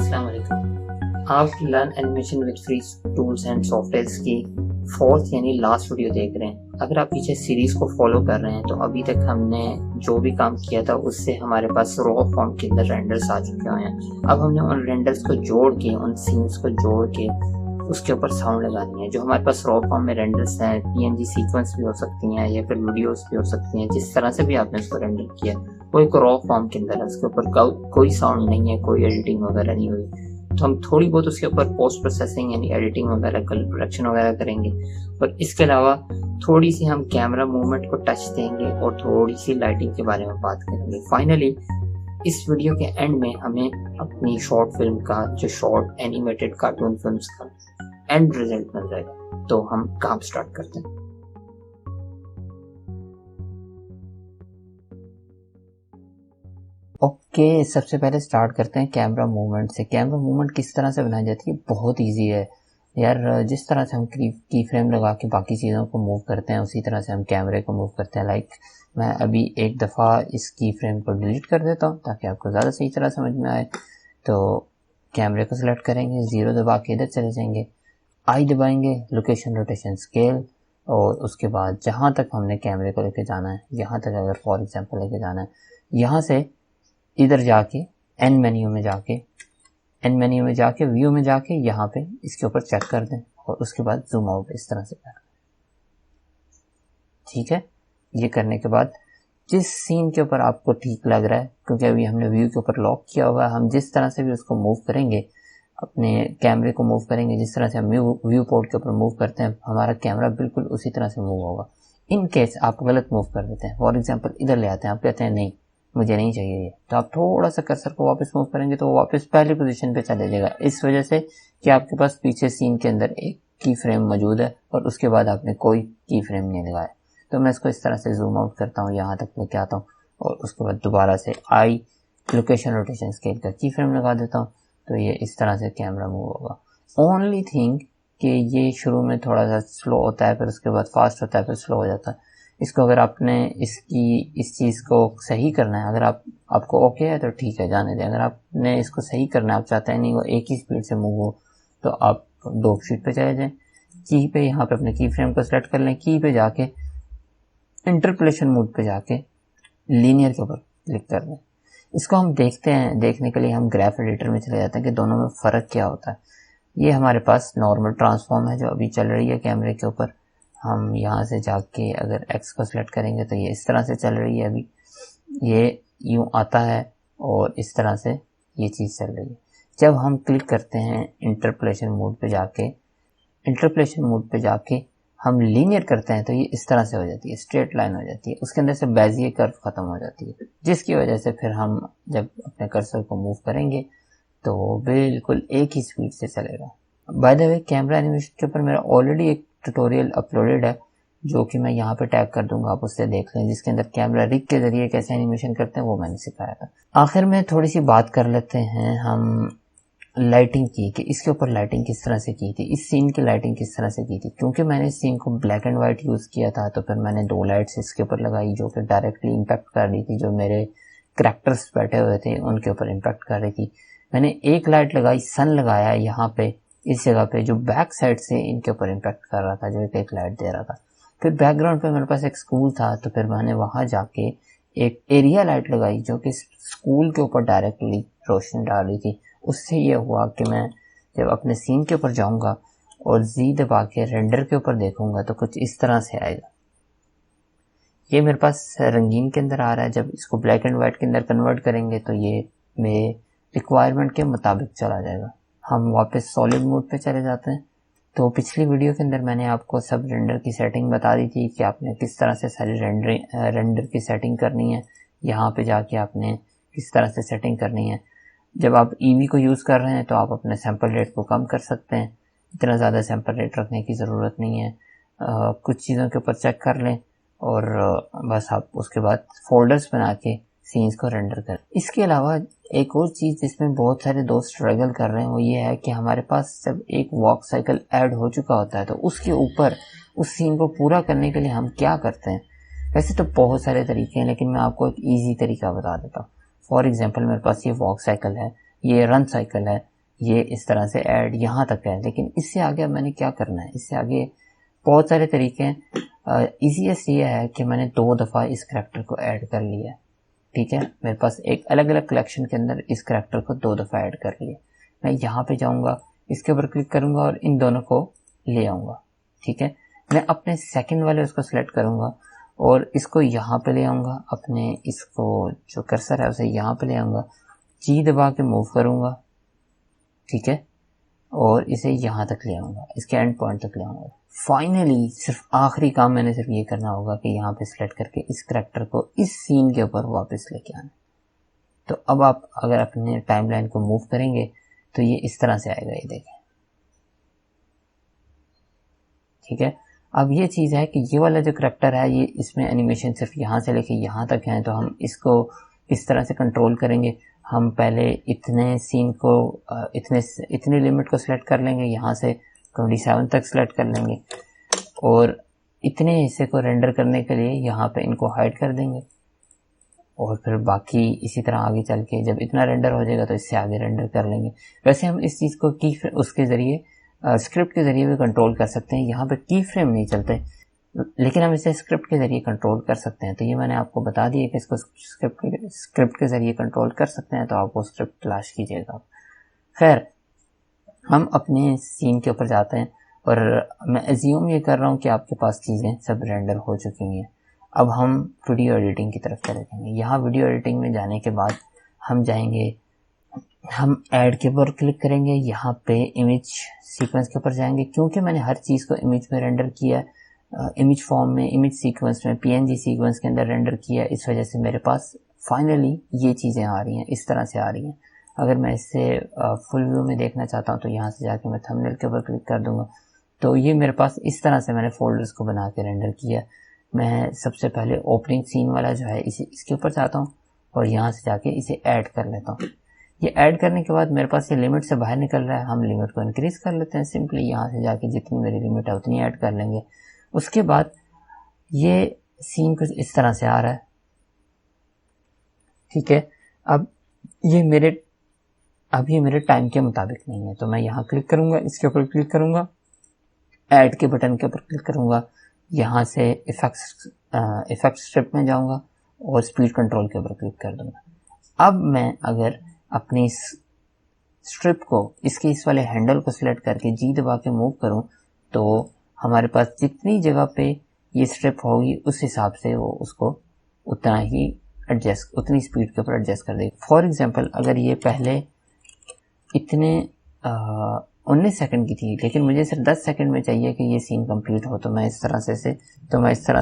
अस्सलाम वालेकुम। आप learn animation with free tools and softwares की फोर्थ यानी लास्ट वीडियो देख रहे हैं। अगर आप पीछे सीरीज को फॉलो कर रहे हैं तो अभी तक हमने जो भी काम किया था उससे हमारे पास रॉ फॉर्म के अंदर रेंडर्स आ चुके हुए हैं। अब हमने उन रेंडर्स को जोड़ के, उन सीन्स को जोड़ के उसके ऊपर साउंड लगानी है। जो हमारे पास रॉ फॉर्म में रेंडर्स हैं, पीएनजी सीक्वेंस भी हो सकती हैं या फिर वीडियोस भी हो सकती हैं, जिस तरह से भी आपने उसको रेंडर किया वो एक रॉ फॉर्म के अंदर है। उसके ऊपर कोई साउंड नहीं है, कोई एडिटिंग वगैरह नहीं हुई। तो हम थोड़ी बहुत उसके ऊपर पोस्ट प्रोसेसिंग यानी एडिटिंग वगैरह, कलर प्रोडक्शन वगैरह करेंगे, और इसके अलावा थोड़ी सी हम कैमरा मूवमेंट को टच देंगे और थोड़ी सी लाइटिंग के बारे में बात करेंगे। फाइनली इस वीडियो के एंड में हमें अपनी शॉर्ट फिल्म का, जो शॉर्ट एनिमेटेड कार्टून फिल्म्स का एंड रिजल्ट मिल जाएगा। तो हम काम स्टार्ट करते हैं। ओके, सबसे पहले स्टार्ट करते हैं कैमरा मूवमेंट से। कैमरा मूवमेंट किस तरह से बनाई जाती है? बहुत इजी है यार। जिस तरह से हम की फ्रेम लगा के बाकी चीज़ों को मूव करते हैं उसी तरह से हम कैमरे को मूव करते हैं। लाइक मैं अभी एक दफ़ा इस की फ्रेम को डिलीट कर देता हूँ ताकि आपको ज़्यादा सही तरह समझ में आए। तो कैमरे को सिलेक्ट करेंगे, 0 दबा के इधर चले जाएंगे, आई दबाएंगे, लोकेशन रोटेशन स्केल, और उसके बाद जहाँ तक हमने कैमरे को लेके जाना है, यहाँ तक अगर फॉर एग्जांपल लेके जाना है, यहाँ से इधर जाके एन मेन्यू में जाके व्यू में जाके यहाँ पे इसके ऊपर चेक कर दें और उसके बाद जूम आउट इस तरह से कर। ठीक है, ये करने के बाद जिस सीन के ऊपर आपको ठीक लग रहा है, क्योंकि अभी हमने व्यू के ऊपर लॉक किया हुआ है, हम जिस तरह से भी उसको मूव करेंगे, अपने कैमरे को मूव करेंगे, जिस तरह से हम व्यू पोर्ट के ऊपर मूव करते हैं, हमारा कैमरा बिल्कुल उसी तरह से मूव होगा। इन केस आप गलत मूव कर देते हैं, फॉर एग्जांपल इधर ले आते हैं, आप कहते हैं नहीं मुझे नहीं चाहिए ये, तो आप थोड़ा सा कर्सर को वापस मूव करेंगे तो वो वापस पहली पोजीशन पे चले जाएगा, इस वजह से कि आपके पास पीछे सीन के अंदर एक की फ्रेम मौजूद है और उसके बाद आपने कोई की फ्रेम नहीं लगाया। तो मैं इसको इस तरह से जूम आउट करता हूँ, यहाँ तक लेके आता हूँ और उसके बाद दोबारा से आई लोकेशन रोटेशन स्केल का की फ्रेम लगा देता हूँ। तो ये इस तरह से कैमरा मूव होगा। ओनली थिंग कि ये शुरू में थोड़ा सा स्लो होता है, फिर उसके बाद फास्ट होता है, फिर स्लो हो जाता है। इसको अगर आपने इस चीज़ को सही करना है, अगर आपको ओके है तो ठीक है, जाने दें। अगर आपने इसको सही करना है, आप चाहते हैं नहीं वो एक ही स्पीड से मूव हो, तो आप डॉग शीट पे चले जाएं, की पे यहाँ पे अपने की फ्रेम को सेलेक्ट कर लें, की पे जाके इंटरपोलेशन मोड पे जाके लीनियर के ऊपर क्लिक कर लें। इसको हम देखते हैं, देखने के लिए हम ग्राफ एडिटर में चले जाते हैं कि दोनों में फ़र्क क्या होता है। ये हमारे पास नॉर्मल ट्रांसफॉर्म है जो अभी चल रही है कैमरे के ऊपर। हम यहाँ से जाके अगर एक्स को सिलेक्ट करेंगे तो ये इस तरह से चल रही है, अभी ये यूँ आता है और इस तरह से ये चीज़ चल रही है। जब हम क्लिक करते हैं इंटरपोलेशन मोड पे जाके हम लीनियर करते हैं तो ये इस तरह से हो जाती है, स्ट्रेट लाइन हो जाती है, उसके अंदर से बेजियर कर्व खत्म हो जाती है, जिसकी वजह से फिर हम जब अपने कर्सर को मूव करेंगे तो बिल्कुल एक ही स्पीड से चलेगा। By the way, camera animation के ऊपर मेरा ऑलरेडी एक ट्यूटोरियल अपलोडेड है जो कि मैं यहाँ पे टैग कर दूंगा, आप उससे देख लें, जिसके अंदर कैमरा रिग के जरिए कैसे एनिमेशन करते हैं वो मैंने सिखाया था। आखिर में थोड़ी सी बात कर लेते हैं हम लाइटिंग की, कि इसके ऊपर लाइटिंग किस तरह से की थी, इस सीन की लाइटिंग किस तरह से की थी। क्योंकि मैंने इस सीन को ब्लैक एंड वाइट यूज़ किया था तो फिर मैंने 2 लाइट्स इसके ऊपर लगाई जो कि डायरेक्टली इम्पैक्ट कर रही थी, जो मेरे करैक्टर्स बैठे हुए थे उनके ऊपर इम्पैक्ट कर रही थी। मैंने एक लाइट लगाई, सन लगाया यहाँ पे इस जगह पे, जो बैक साइड से इनके ऊपर इम्पैक्ट कर रहा था, जो एक लाइट दे रहा था। फिर बैकग्राउंड पे मेरे पास एक स्कूल था तो फिर मैंने वहां जाके एक एरिया लाइट लगाई जो कि स्कूल के ऊपर डायरेक्टली रोशनी डाल रही थी। उससे ये हुआ कि मैं जब अपने सीन के ऊपर जाऊंगा और जी दबा के रेंडर के ऊपर देखूंगा तो कुछ इस तरह से आएगा। ये मेरे पास रंगीन के अंदर आ रहा है, जब इसको ब्लैक एंड व्हाइट के अंदर कन्वर्ट करेंगे तो ये मेरे रिक्वायरमेंट के मुताबिक चला जाएगा। हम वापस सॉलिड मोड पे चले जाते हैं। तो पिछली वीडियो के अंदर मैंने आपको सब रेंडर की सेटिंग बता दी थी कि आपने किस तरह से सारी रेंडर की सेटिंग करनी है। यहाँ पे जाके आपने किस तरह से सेटिंग करनी है। जब आप ईवी को यूज़ कर रहे हैं तो आप अपने सैंपल रेट को कम कर सकते हैं, इतना ज़्यादा सैंपल रेट रखने की ज़रूरत नहीं है। कुछ चीज़ों के ऊपर चेक कर लें और बस आप उसके बाद फोल्डर्स बना के सीन्स को रेंडर करें। इसके अलावा एक और चीज़ जिसमें बहुत सारे दोस्त स्ट्रगल कर रहे हैं वो ये है कि हमारे पास जब एक वॉक साइकिल ऐड हो चुका होता है तो उसके ऊपर उस सीन को पूरा करने के लिए हम क्या करते हैं। वैसे तो बहुत सारे तरीके हैं लेकिन मैं आपको एक ईजी तरीका बता देता हूँ। फॉर एग्जाम्पल मेरे पास ये वॉक साइकिल है, ये रन साइकिल है, ये इस तरह से ऐड यहाँ तक है, लेकिन इससे आगे अब मैंने क्या करना है, इससे आगे बहुत सारे तरीके हैं। ईजीएस्ट ये है कि मैंने 2 दफ़ा इस करैक्टर को ऐड कर लिया है, ठीक है। मेरे पास एक अलग अलग कलेक्शन के अंदर इस करैक्टर को 2 दफ़ा ऐड कर लिया। मैं यहाँ पे जाऊँगा, इसके ऊपर क्लिक करूँगा और इन दोनों को ले आऊँगा, ठीक है। मैं अपने सेकंड वाले उसको सिलेक्ट करूँगा और इसको यहाँ पे ले आऊँगा, अपने इसको जो कर्सर है उसे यहाँ पे ले आऊँगा, जी दबा के मूव करूँगा, ठीक है, और इसे यहाँ तक ले आऊँगा, इसके एंड पॉइंट तक ले आऊँगा। फाइनली सिर्फ आखिरी काम मैंने सिर्फ ये करना होगा कि यहाँ पे सिलेक्ट करके इस करैक्टर को इस सीन के ऊपर वापस लेके आना। तो अब आप अगर अपने टाइमलाइन को मूव करेंगे तो ये इस तरह से आएगा, ये देखें, ठीक है। अब ये चीज़ है कि ये वाला जो करैक्टर है, ये इसमें एनिमेशन सिर्फ यहाँ से लेके यहाँ तक है, तो हम इसको इस तरह से कंट्रोल करेंगे। हम पहले इतने सीन को इतनी लिमिट को सिलेक्ट कर लेंगे, यहाँ से 27 तक सिलेक्ट कर लेंगे और इतने हिस्से को रेंडर करने के लिए यहाँ पे इनको हाइड कर देंगे और फिर बाकी इसी तरह आगे चल के जब इतना रेंडर हो जाएगा तो इससे आगे रेंडर कर लेंगे। वैसे हम इस चीज़ को उसके ज़रिए स्क्रिप्ट के ज़रिए भी कंट्रोल कर सकते हैं। यहाँ पे की फ्रेम नहीं चलते, लेकिन हम इसे स्क्रिप्ट के ज़रिए कंट्रोल कर सकते हैं। तो ये मैंने आपको बता दिया कि इसको स्क्रिप्ट के ज़रिए कंट्रोल कर सकते हैं, तो आप वो स्क्रिप्ट तलाश कीजिएगा। खैर, हम अपने सीन के ऊपर जाते हैं और मैं एज्यूम ये कर रहा हूँ कि आपके पास चीज़ें सब रेंडर हो चुकी हैं। अब हम वीडियो एडिटिंग की तरफ चले जाएंगे। यहाँ वीडियो एडिटिंग में जाने के बाद हम जाएंगे, हम ऐड के ऊपर क्लिक करेंगे, यहाँ पे इमेज सीक्वेंस के ऊपर जाएंगे। क्योंकि मैंने हर चीज़ को इमेज में रेंडर किया, इमेज फॉर्म में, इमेज सीक्वेंस में, पीएनजी सीक्वेंस के अंदर रेंडर किया, इस वजह से मेरे पास फाइनली ये चीज़ें आ रही हैं, इस तरह से आ रही हैं। अगर मैं इससे फुल व्यू में देखना चाहता हूँ तो यहाँ से जाके मैं थंबनेल के ऊपर क्लिक कर दूंगा, तो ये मेरे पास इस तरह से मैंने फोल्डर्स को बना के रेंडर किया। मैं सबसे पहले ओपनिंग सीन वाला जो है इसके ऊपर जाता हूँ और यहाँ से जाके इसे ऐड कर लेता हूँ। ये ऐड करने के बाद मेरे पास ये लिमिट से बाहर निकल रहा है, हम लिमिट को इंक्रीज कर लेते हैं। सिंपली यहाँ से जाके जितनी मेरी लिमिट है उतनी ऐड कर लेंगे। उसके बाद ये सीन कुछ इस तरह से आ रहा है, ठीक है। अब ये मेरे टाइम के मुताबिक नहीं है, तो मैं यहाँ क्लिक करूंगा, इसके ऊपर क्लिक करूंगा, ऐड के बटन के ऊपर क्लिक करूंगा, यहाँ से इफेक्ट स्ट्रिप में जाऊंगा और स्पीड कंट्रोल के ऊपर क्लिक कर दूंगा। अब मैं अगर अपनी स्ट्रिप को इसके इस वाले हैंडल को सिलेक्ट करके जी दबा के मूव करूं तो हमारे पास जितनी जगह पे ये स्ट्रिप होगी उस हिसाब से वो उसको उतना ही उतनी स्पीड के ऊपर एडजस्ट कर देगी। फॉर एग्जांपल, अगर ये पहले इतने 19 सेकंड की थी, लेकिन मुझे सिर्फ 10 सेकंड में चाहिए कि ये सीन कंप्लीट हो, तो मैं इस तरह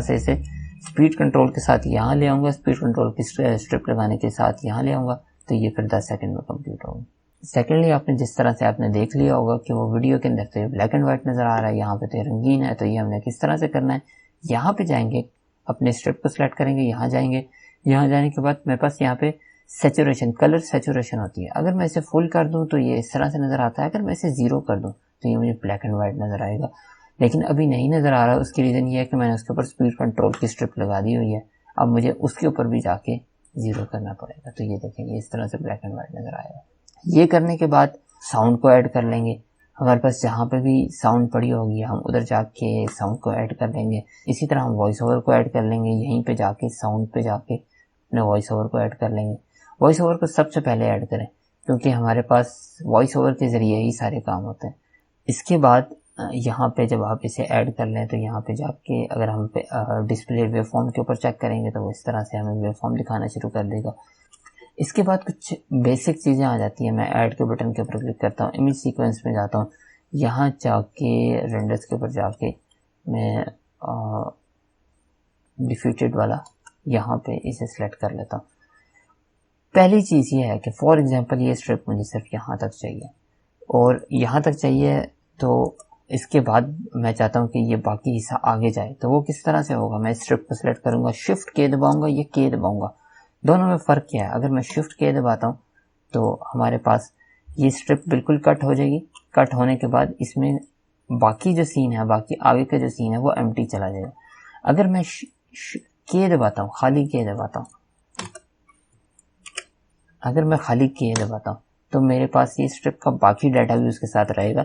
से इसे स्पीड कंट्रोल के साथ यहाँ ले आऊँगा, स्पीड कंट्रोल की स्ट्रिप लगाने के साथ यहाँ ले आऊँगा, तो ये फिर 10 सेकंड में कंप्लीट होगा। सेकेंडली, आपने जिस तरह से आपने देख लिया होगा कि वो वीडियो के अंदर तो ये ब्लैक एंड व्हाइट नज़र आ रहा है, यहाँ पे तो ये रंगीन है, तो ये हमने किस तरह से करना है। यहाँ पे जाएंगे, अपने स्ट्रिप को सिलेक्ट करेंगे, यहाँ जाएंगे, यहाँ जाने के बाद मेरे पास यहाँ पे सैचुरेशन, कलर सैचुरेशन होती है। अगर मैं इसे फुल कर दूं तो ये इस तरह से नज़र आता है, अगर मैं इसे 0 कर दूं तो ये मुझे ब्लैक एंड व्हाइट नज़र आएगा। लेकिन अभी नहीं नज़र आ रहा, उसकी रीज़न ये है कि मैंने उसके ऊपर स्पीड कंट्रोल की स्ट्रिप लगा दी हुई है। अब मुझे उसके ऊपर भी जाके 0 करना पड़ेगा, तो ये देखेंगे इस तरह से ब्लैक एंड व्हाइट नज़र आएगा। ये करने के बाद साउंड को ऐड कर लेंगे। हमारे पास जहाँ पे भी साउंड पड़ी होगी हम उधर जाके साउंड को ऐड कर लेंगे। इसी तरह हम वॉइस ओवर को ऐड कर लेंगे, यहीं पे जाके साउंड पे जाके अपने वॉइस ओवर को ऐड कर लेंगे। वॉइस ओवर को सबसे पहले ऐड करें क्योंकि हमारे पास वॉइस ओवर के ज़रिए ही सारे काम होते हैं। इसके बाद यहाँ पे जब आप इसे ऐड कर लें तो यहाँ पे जाके अगर हम डिस्प्ले वेवफॉर्म के ऊपर चेक करेंगे तो वो इस तरह से हमें वेवफॉर्म दिखाना शुरू कर देगा। इसके बाद कुछ बेसिक चीज़ें आ जाती हैं। मैं ऐड के बटन के ऊपर क्लिक करता हूँ, इमेज सीक्वेंस में जाता हूँ, यहाँ जाके रेंडर्स के ऊपर जाके मैं डिफ्यूटेड वाला यहाँ पे इसे सिलेक्ट कर लेता हूँ। पहली चीज़ ये है कि फॉर एग्जांपल ये स्ट्रिप मुझे सिर्फ यहाँ तक चाहिए और यहाँ तक चाहिए, तो इसके बाद मैं चाहता हूँ कि ये बाकी हिस्सा आगे जाए, तो वो किस तरह से होगा। मैं स्ट्रिप को सिलेक्ट करूँगा, शिफ्ट के दबाऊँगा, ये के दबाऊँगा, दोनों में फ़र्क क्या है। अगर मैं शिफ्ट के दबाता हूँ तो हमारे पास ये स्ट्रिप बिल्कुल कट हो जाएगी। कट होने के बाद इसमें बाकी जो सीन है, बाकी आगे का जो सीन है वो एम्प्टी चला जाएगा। अगर मैं के दबाता हूँ, खाली के दबाता हूँ, अगर मैं खाली के दबाता हूँ तो मेरे पास ये स्ट्रिप का बाकी डाटा भी उसके साथ रहेगा।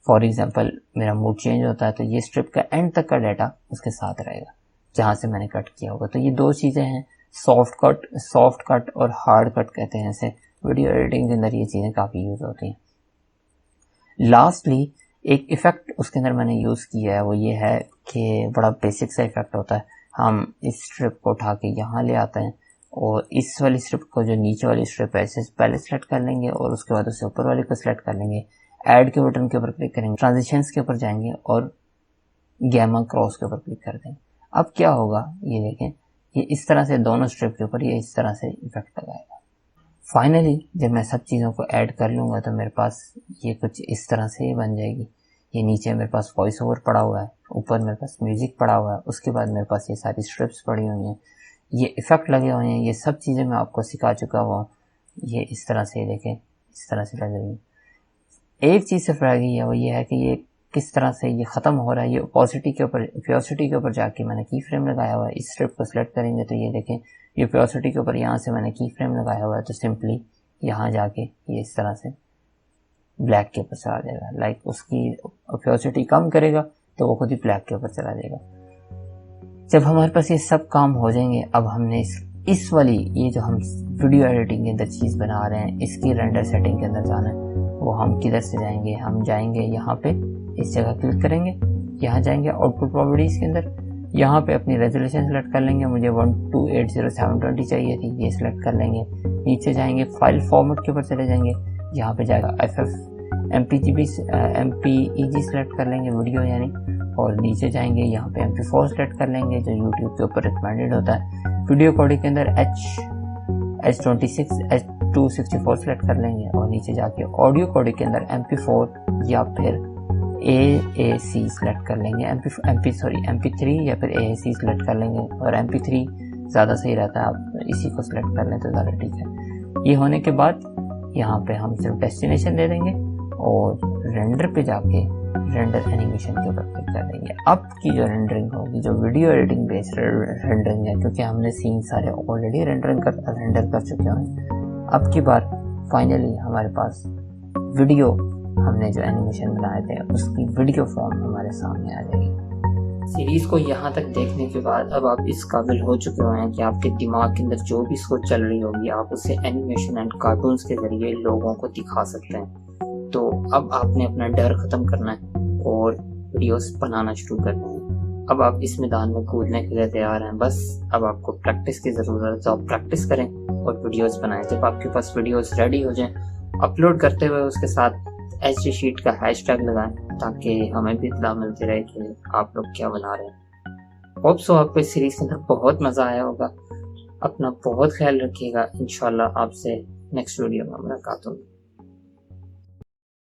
फॉर एग्जांपल मेरा मूड चेंज होता है तो ये स्ट्रिप का एंड तक का डाटा उसके साथ रहेगा जहां से मैंने कट किया होगा। तो ये दो चीजें हैं, सॉफ्ट कट और हार्ड कट कहते हैं इसे। वीडियो एडिटिंग के अंदर ये चीजें काफी यूज होती हैं। लास्टली एक इफेक्ट उसके अंदर मैंने यूज किया है, वो ये है कि बड़ा बेसिक सा इफेक्ट होता है। हम इस स्ट्रिप को उठा के यहाँ ले आते हैं और इस वाली स्ट्रिप को, जो नीचे वाली स्ट्रिप है, इसे पहले सेलेक्ट कर लेंगे और उसके बाद उसे ऊपर वाले को सिलेक्ट कर लेंगे। ऐड के बटन के ऊपर क्लिक करेंगे, ट्रांजिशंस के ऊपर जाएंगे और गैमा क्रॉस के ऊपर क्लिक कर देंगे। अब क्या होगा ये देखें, ये इस तरह से दोनों स्ट्रिप के ऊपर ये इस तरह से इफेक्ट लगाएगा। फाइनली जब मैं सब चीज़ों को ऐड कर लूँगा तो मेरे पास ये कुछ इस तरह से ही बन जाएगी। ये नीचे मेरे पास वॉइस ओवर पड़ा हुआ है, ऊपर मेरे पास म्यूजिक पड़ा हुआ है, उसके बाद मेरे पास ये सारी स्ट्रिप्स पड़ी हुई हैं, ये इफेक्ट लगे हुए हैं। ये सब चीज़ें मैं आपको सिखा चुका हूँ। ये इस तरह से देखें, इस तरह से लग रही है। एक चीज़ सिर्फ रह गई है, वो ये है कि ये किस तरह से ये ख़त्म हो रहा है। ये ओपेसिटी के ऊपर जाके मैंने की फ्रेम लगाया हुआ है। इस स्ट्रिप को सिलेक्ट करेंगे तो ये देखें, ये ओपेसिटी के ऊपर यहाँ से मैंने की फ्रेम लगाया हुआ है, तो सिंपली यहाँ जाके ये इस तरह से ब्लैक के ऊपर चला जाएगा। लाइक उसकी ओपेसिटी कम करेगा तो वो खुद ही ब्लैक के ऊपर चला जाएगा। जब हमारे पास ये सब काम हो जाएंगे, अब हमने इस वाली ये जो हम वीडियो एडिटिंग के अंदर चीज़ बना रहे हैं, इसकी रेंडर सेटिंग के अंदर जाना है। वो हम किधर से जाएंगे, हम जाएंगे यहाँ पे, इस जगह क्लिक करेंगे, यहाँ जाएंगे आउटपुट प्रॉपर्टीज के अंदर, यहाँ पे अपनी रेजोल्यूशन सेलेक्ट कर लेंगे। मुझे 1280x720 चाहिए थी, ये सिलेक्ट कर लेंगे। नीचे जाएंगे, फाइल फॉर्मेट के ऊपर चले जाएंगे, यहाँ पे जाएगा MPEG सिलेक्ट कर लेंगे, वीडियो यानी, और नीचे जाएंगे यहाँ पे MP4 सिलेक्ट कर लेंगे जो YouTube के ऊपर रिकमेंडेड होता है। वीडियो कोडिंग के अंदर H26 H264 सिलेक्ट कर लेंगे और नीचे जाके ऑडियो कोडिंग के अंदर MP4 या फिर AAC सिलेक्ट कर लेंगे। MP3 या फिर AAC सिलेक्ट कर लेंगे, और MP3 ज़्यादा सही रहता है, आप इसी को सिलेक्ट कर लें तो ज़्यादा ठीक है। ये होने के बाद यहाँ पे हम सिर्फ डेस्टिनेशन दे देंगे और रेंडर पे जाके रेंडर एनिमेशन के ऊपर क्लिक कर देंगे। अब की जो रेंडरिंग होगी, जो वीडियो एडिटिंग बेस्ड रेंडरिंग है, क्योंकि हमने सीन सारे ऑलरेडी रेंडर कर चुके हैं। अब की बार फाइनली हमारे पास वीडियो, हमने जो एनिमेशन बनाए थे उसकी वीडियो फॉर्म हमारे सामने आ जाएगी। सीरीज को यहाँ तक देखने के बाद अब आप इस काबिल हो चुके हैं कि आपके दिमाग के अंदर जो भी सोच चल रही होगी, आप उसे एनिमेशन एंड कार्टून्स के जरिए लोगों को दिखा सकते हैं। तो अब आपने अपना डर खत्म करना है और वीडियोस बनाना शुरू करना है। अब आप इस मैदान में कूदने के लिए तैयार हैं। बस अब आपको प्रैक्टिस की ज़रूरत है, तो आप प्रैक्टिस करें और वीडियोस बनाएं। जब आपके पास वीडियोस रेडी हो जाएं, अपलोड करते हुए उसके साथ HG शीट का हैशटैग लगाएं ताकि हमें भी इत्तला मिलती रहे कि आप लोग क्या बना रहे हैं। होप सो आपको इस सीरीज के अंदर बहुत मज़ा आया होगा। अपना बहुत ख्याल रखिएगा। इंशाल्लाह आपसे नेक्स्ट वीडियो में मुलाकात होगी।